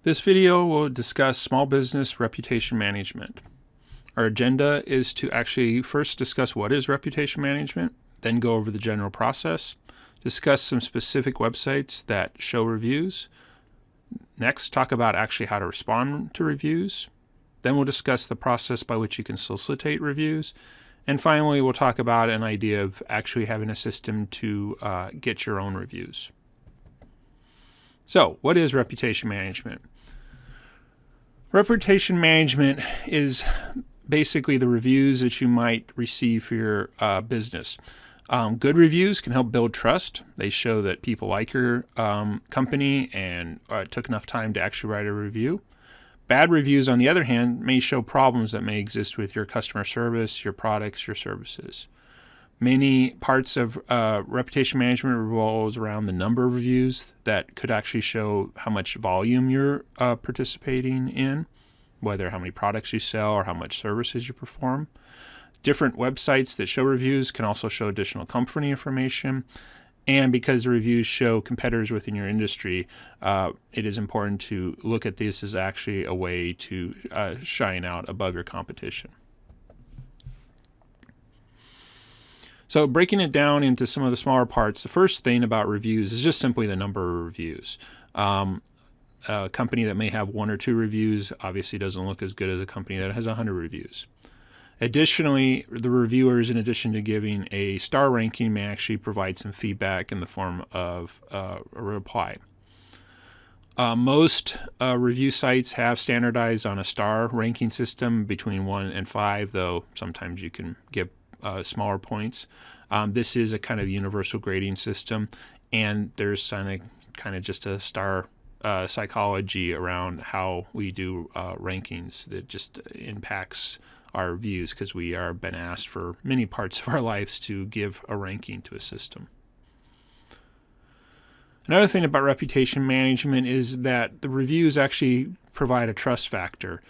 This video will discuss small business reputation management. Our agenda is to actually first discuss what is reputation management, then go over the general process, discuss some specific websites that show reviews. Next, talk about actually how to respond to reviews. Then we'll discuss the process by which you can solicit reviews. And finally, we'll talk about an idea of actually having a system to get your own reviews. So, what is reputation management? Reputation management is basically the reviews that you might receive for your business. Good reviews can help build trust. They show that people like your company and took enough time to actually write a review. Bad reviews, on the other hand, may show problems that may exist with your customer service, your products, your services. Many parts of reputation management revolves around the number of reviews that could actually show how much volume you're participating in, whether how many products you sell or how much services you perform. Different websites that show reviews can also show additional company information. And because the reviews show competitors within your industry, it is important to look at this as actually a way to shine out above your competition. So breaking it down into some of the smaller parts, the first thing about reviews is just simply the number of reviews. A company that may have 1 or 2 reviews obviously doesn't look as good as a company that has 100 reviews. Additionally, the reviewers, in addition to giving a star ranking, may actually provide some feedback in the form of a reply. Most review sites have standardized on a star ranking system between 1 and 5, though sometimes you can give smaller points. This is a kind of universal grading system, and there's kind of just a star psychology around how we do rankings that just impacts our reviews, because we are been asked for many parts of our lives to give a ranking to a system. Another thing about reputation management is that the reviews actually provide a trust factor.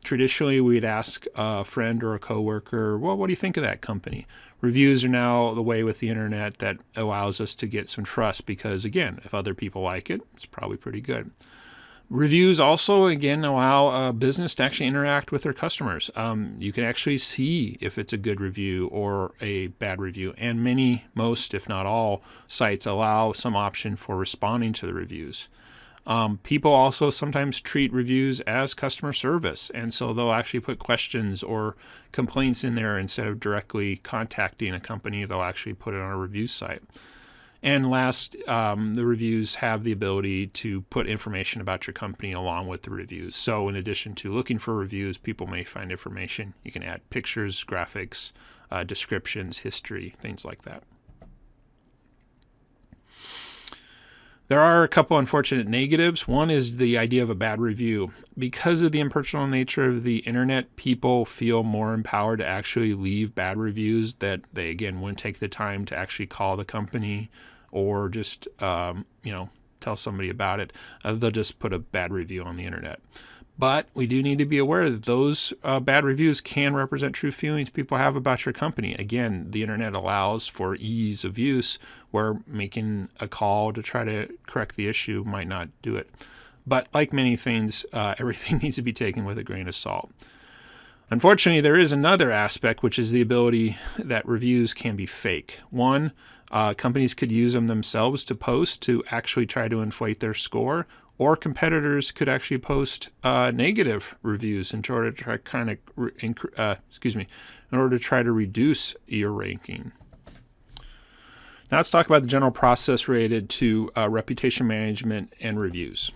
Traditionally, we'd ask a friend or a coworker, well, what do you think of that company? Reviews are now the way with the internet that allows us to get some trust because, again, if other people like it, it's probably pretty good. Reviews also, again, allow a business to actually interact with their customers. You can actually see if it's a good review or a bad review. And most, if not all, sites allow some option for responding to the reviews. People also sometimes treat reviews as customer service. And so they'll actually put questions or complaints in there instead of directly contacting a company. They'll actually put it on a review site. And last, the reviews have the ability to put information about your company along with the reviews. So in addition to looking for reviews, people may find information. You can add pictures, graphics, descriptions, history, things like that. There are a couple unfortunate negatives. One is the idea of a bad review. Because of the impersonal nature of the internet, people feel more empowered to actually leave bad reviews that they, again, wouldn't take the time to actually call the company or just, tell somebody about it. They'll just put a bad review on the internet. But we do need to be aware that those bad reviews can represent true feelings people have about your company. Again, the internet allows for ease of use, where making a call to try to correct the issue might not do it. But like many things, everything needs to be taken with a grain of salt. Unfortunately, there is another aspect, which is the ability that reviews can be fake. One, companies could use them themselves to post to actually try to inflate their score, or competitors could actually post negative reviews in order to try in order to try to reduce your ranking. Now let's talk about the general process related to reputation management and reviews.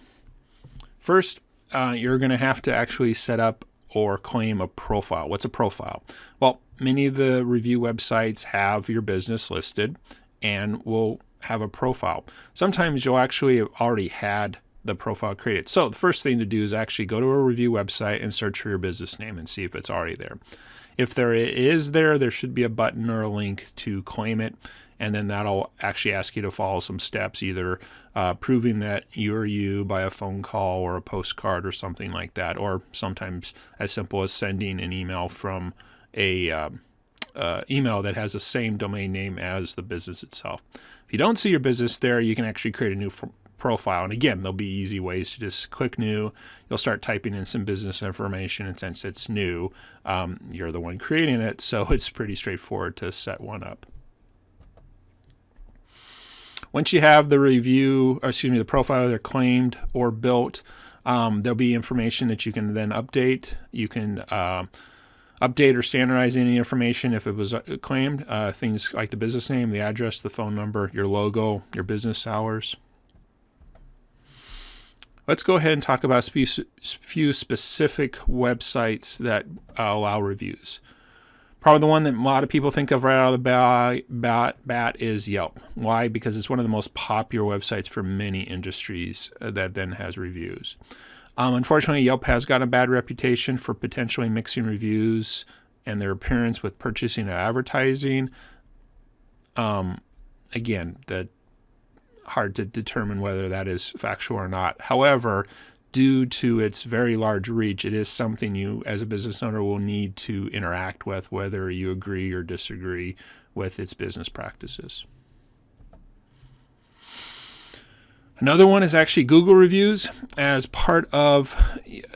First, you're going to have to actually set up or claim a profile. What's a profile? Well, many of the review websites have your business listed and will have a profile. Sometimes you'll actually have already had the profile created. So the first thing to do is actually go to a review website and search for your business name and see if it's already there. If there should be a button or a link to claim it, and then that'll actually ask you to follow some steps, either proving that you're you by a phone call or a postcard or something like that, or sometimes as simple as sending an email from a email that has the same domain name as the business itself. If you don't see your business there, you can actually create a new profile. And again, there'll be easy ways to just click new. You'll start typing in some business information, and since it's new, you're the one creating it, so it's pretty straightforward to set one up. Once you have the profile either claimed or built, there'll be information that you can then update. You can update or standardize any information if it was claimed. Things like the business name, the address, the phone number, your logo, your business hours. Let's go ahead and talk about a few specific websites that allow reviews. Probably the one that a lot of people think of right out of the bat is Yelp. Why? Because it's one of the most popular websites for many industries that then has reviews. Unfortunately, Yelp has gotten a bad reputation for potentially mixing reviews and their appearance with purchasing or advertising. Again, hard to determine whether that is factual or not. However, due to its very large reach, it is something you as a business owner will need to interact with, whether you agree or disagree with its business practices. Another one is actually Google reviews. As part of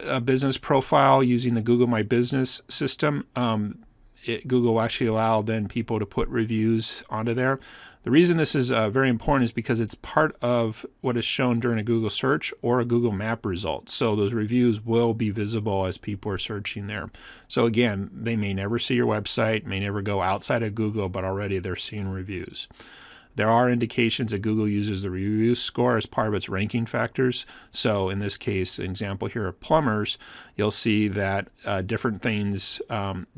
a business profile using the Google My Business system, Google will actually allow then people to put reviews onto there. The reason this is very important is because it's part of what is shown during a Google search or a Google map result. So those reviews will be visible as people are searching there. So again, they may never see your website, may never go outside of Google, but already they're seeing reviews. There are indications that Google uses the review score as part of its ranking factors. So in this case, an example here of plumbers, you'll see that different things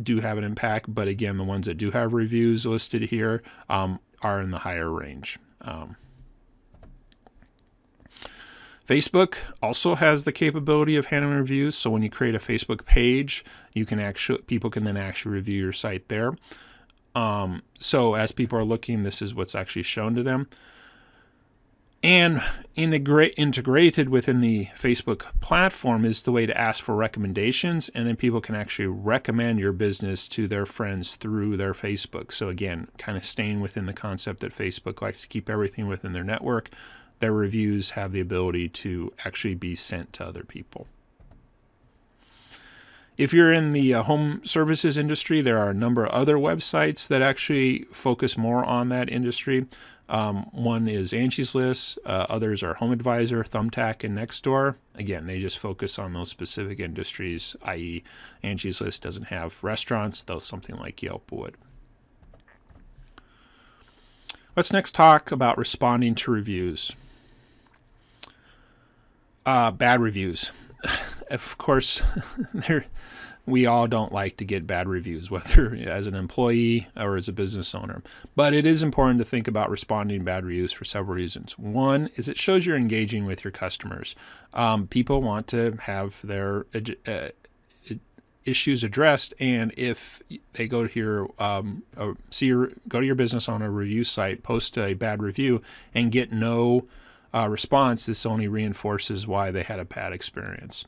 do have an impact. But again, the ones that do have reviews listed here are in the higher range. Facebook also has the capability of handling reviews. So when you create a Facebook page, people can then actually review your site there. So as people are looking, this is what's actually shown to them. And integrated within the Facebook platform is the way to ask for recommendations, and then people can actually recommend your business to their friends through their Facebook. So again, kind of staying within the concept that Facebook likes to keep everything within their network. Their reviews have the ability to actually be sent to other people. If you're in the home services industry, there are a number of other websites that actually focus more on that industry. One is Angie's List, others are Home Advisor, Thumbtack, and Nextdoor. Again, they just focus on those specific industries, i.e. Angie's List doesn't have restaurants, though something like Yelp would. Let's next talk about responding to reviews. Bad reviews. Of course, we all don't like to get bad reviews, whether as an employee or as a business owner. But it is important to think about responding to bad reviews for several reasons. One is it shows you're engaging with your customers. People want to have their issues addressed, and if they go to go to your business on a review site, post a bad review, and get no response, this only reinforces why they had a bad experience.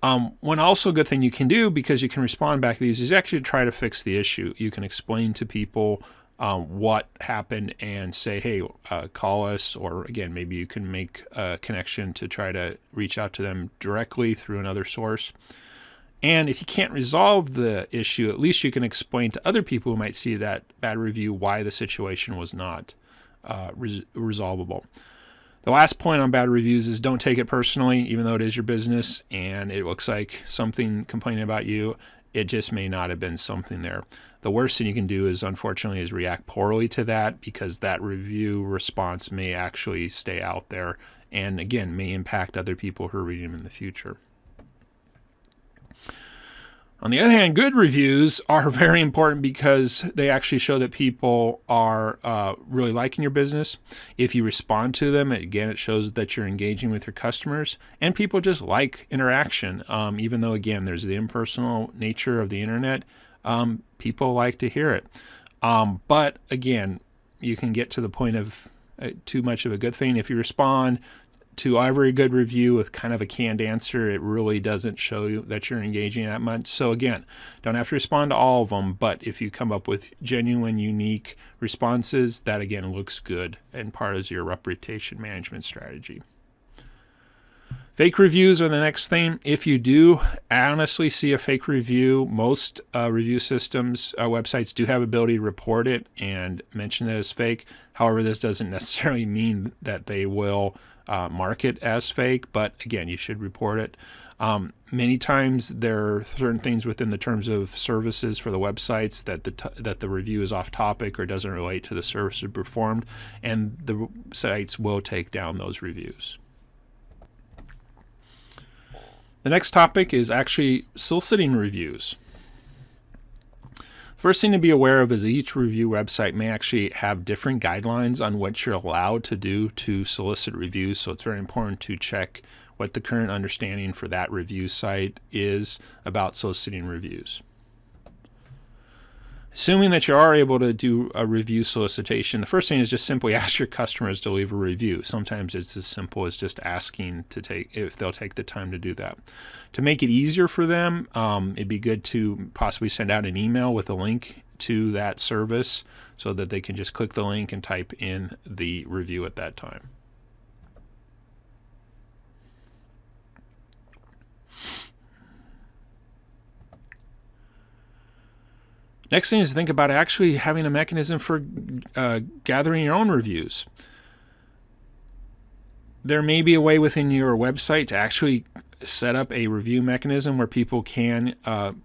One also good thing you can do, because you can respond back to these, is actually try to fix the issue. You can explain to people what happened and say, hey, call us, or again, maybe you can make a connection to try to reach out to them directly through another source. And if you can't resolve the issue, at least you can explain to other people who might see that bad review why the situation was not resolvable. The last point on bad reviews is don't take it personally, even though it is your business and it looks like something complaining about you. It just may not have been something there. The worst thing you can do is, unfortunately, is react poorly to that, because that review response may actually stay out there and, again, may impact other people who are reading them in the future. On the other hand, good reviews are very important because they actually show that people are really liking your business. If you respond to them, again, it shows that you're engaging with your customers, and people just like interaction. Even though, again, there's the impersonal nature of the internet, people like to hear it. But again, you can get to the point of too much of a good thing. If you respond, to every good review with kind of a canned answer, it really doesn't show you that you're engaging that much. So again, don't have to respond to all of them, but if you come up with genuine, unique responses, that again looks good and part of your reputation management strategy. Fake reviews are the next thing. If you do honestly see a fake review, most review systems, websites do have ability to report it and mention it as fake. However, this doesn't necessarily mean that they will mark it as fake, but again, you should report it. Many times there are certain things within the terms of services for the websites that the review is off topic or doesn't relate to the services performed, and the sites will take down those reviews. The next topic is actually soliciting reviews. First thing to be aware of is each review website may actually have different guidelines on what you're allowed to do to solicit reviews, so it's very important to check what the current understanding for that review site is about soliciting reviews. Assuming that you are able to do a review solicitation, the first thing is just simply ask your customers to leave a review. Sometimes it's as simple as just asking if they'll take the time to do that. To make it easier for them, it'd be good to possibly send out an email with a link to that service so that they can just click the link and type in the review at that time. Next thing is to think about actually having a mechanism for gathering your own reviews. There may be a way within your website to actually set up a review mechanism where people can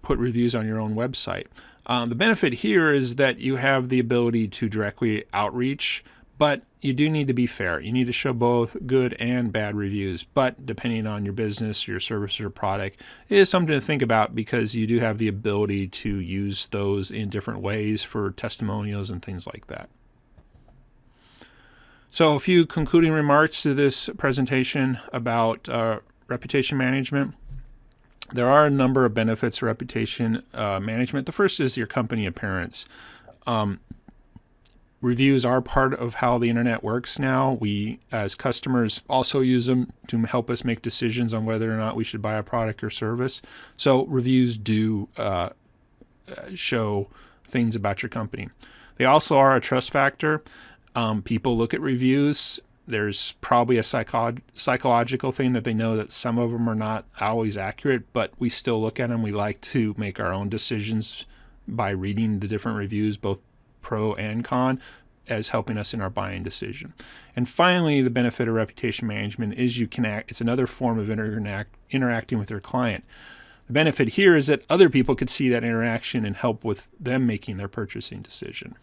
put reviews on your own website. The benefit here is that you have the ability to directly outreach, but you do need to be fair. You need to show both good and bad reviews, but depending on your business, your service or product, it is something to think about because you do have the ability to use those in different ways for testimonials and things like that. So a few concluding remarks to this presentation about reputation management. There are a number of benefits to reputation management. The first is your company appearance. Reviews are part of how the internet works now. We, as customers, also use them to help us make decisions on whether or not we should buy a product or service. So reviews do show things about your company. They also are a trust factor. People look at reviews. There's probably a psychological thing that they know that some of them are not always accurate, but we still look at them. We like to make our own decisions by reading the different reviews, both pro and con, as helping us in our buying decision. And finally, the benefit of reputation management is it's another form of interacting with your client. The benefit here is that other people could see that interaction and help with them making their purchasing decision.